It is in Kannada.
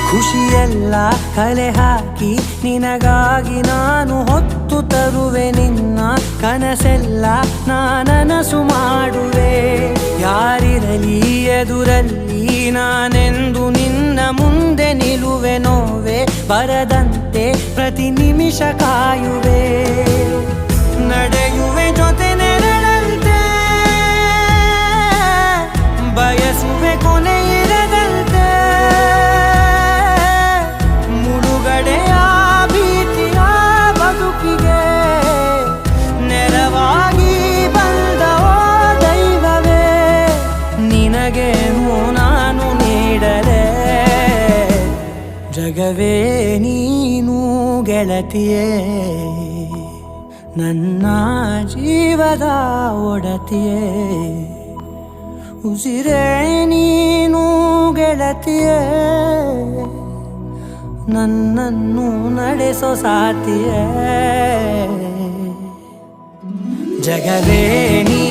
ಖುಷಿಯೆಲ್ಲ ಕಲೆ ಹಾಕಿ ನಿನಗಾಗಿ ನಾನು ಹೊತ್ತು ತರುವೆ ನಿನ್ನ ಕನಸೆಲ್ಲ ನಾನನಸು ಮಾಡುವೆ ಯಾರಿರಲಿ ಎದುರಲ್ಲಿ ನಾನೆಂದು ನಿನ್ನ ಮುಂದೆ ನಿಲ್ಲುವೆ ನೋವೆ ಬರದಂತೆ ಪ್ರತಿ ನಿಮಿಷ ಕಾಯುವೆ ನಡೆಯುವೆ ಜೊತೆ ನೆರಳಂತೆ ಬಯಸುವೆ ಕೊನೆ ಇರದಂತೆ ಮುಳುಗಡೆಯ ಭೀತಿಯ ಬದುಕಿಗೆ ನೆರವಾಗಿ ಬಂದವೋ ದೈವವೇ ನಿನಗೇನು ನಾನು ನೀಡಲೆ ಜಗವೇ ನೀನು ಗೆಳತಿಯೇ ನನ್ನ ಜೀವದ ಒಡತಿಯೇ ಉಸಿರೇ ನೀನು ಗೆಳತಿಯೇ ನನ್ನನ್ನು ನಡೆಸೋ ಸಾತಿಯೇ ಜಗವೇ ನೀ